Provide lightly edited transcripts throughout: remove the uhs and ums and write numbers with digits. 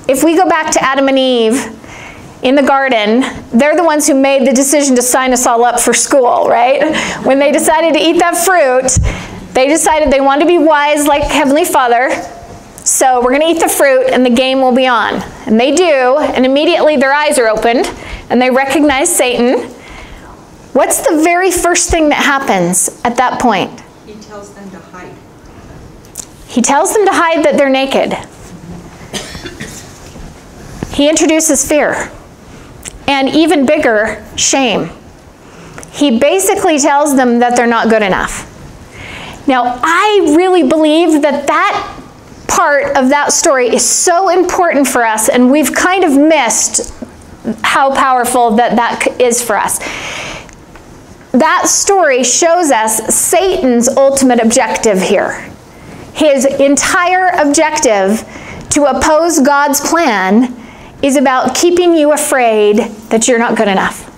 if we go back to Adam and Eve in the garden, they're the ones who made the decision to sign us all up for school, right? When they decided to eat that fruit, they decided they wanted to be wise like Heavenly Father. So we're going to eat the fruit and the game will be on. And they do, and immediately their eyes are opened and they recognize Satan. What's the very first thing that happens at that point? He tells them to hide. He tells them to hide that they're naked. He introduces fear. And even bigger, shame. He basically tells them that they're not good enough. Now, I really believe that that part of that story is so important for us, and we've kind of missed how powerful that is for us. That story shows us Satan's ultimate objective here. His entire objective to oppose God's plan is about keeping you afraid that you're not good enough.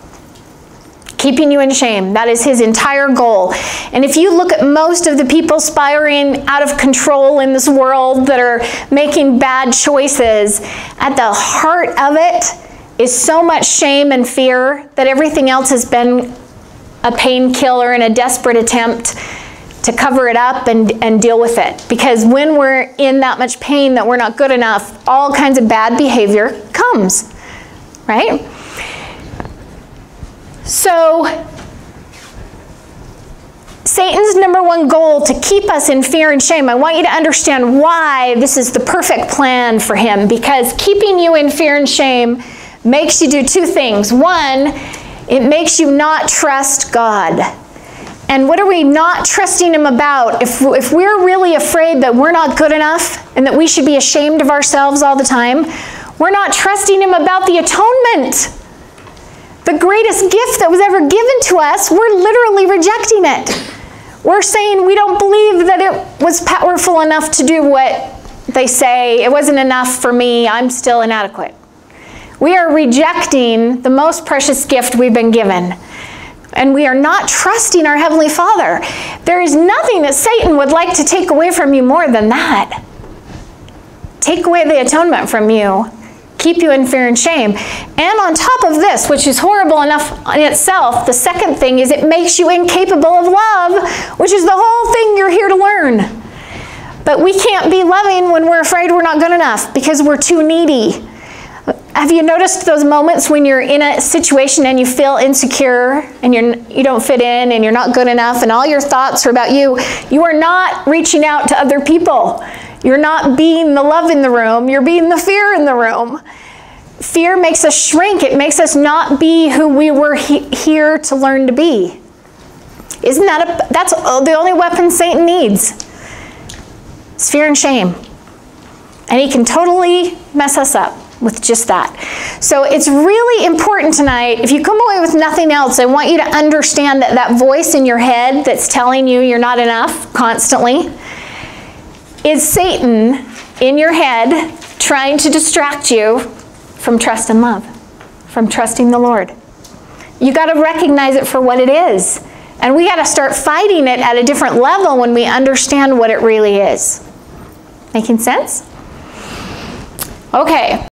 Keeping you in shame. That is his entire goal. And if you look at most of the people spiraling out of control in this world that are making bad choices, at the heart of it is so much shame and fear that everything else has been a painkiller and a desperate attempt to cover it up and deal with it. Because when we're in that much pain that we're not good enough, all kinds of bad behavior comes, right? So, Satan's number one goal to keep us in fear and shame. I want you to understand why this is the perfect plan for him, because keeping you in fear and shame makes you do two things. One, it makes you not trust God. And what are we not trusting him about? If we're really afraid that we're not good enough and that we should be ashamed of ourselves all the time, we're not trusting him about the atonement. The greatest gift that was ever given to us, we're literally rejecting it. We're saying we don't believe that it was powerful enough to do what they say. It wasn't enough for me. I'm still inadequate. We are rejecting the most precious gift we've been given. And we are not trusting our Heavenly Father. There is nothing that Satan would like to take away from you more than that. Take away the atonement from you. Keep you in fear and shame. And on top of this, which is horrible enough in itself, the second thing is it makes you incapable of love, which is the whole thing you're here to learn. But we can't be loving when we're afraid we're not good enough because we're too needy. Have you noticed those moments when you're in a situation and you feel insecure and you don't fit in and you're not good enough and all your thoughts are about you? You are not reaching out to other people. You're not being the love in the room. You're being the fear in the room. Fear makes us shrink. It makes us not be who we were here to learn to be. Isn't that that's the only weapon Satan needs? It's fear and shame. And he can totally mess us up with just that. So it's really important tonight, if you come away with nothing else, I want you to understand that that voice in your head that's telling you you're not enough constantly is Satan in your head trying to distract you from trust and love, from trusting the Lord. You got to recognize it for what it is. And we got to start fighting it at a different level when we understand what it really is. Making sense? Okay.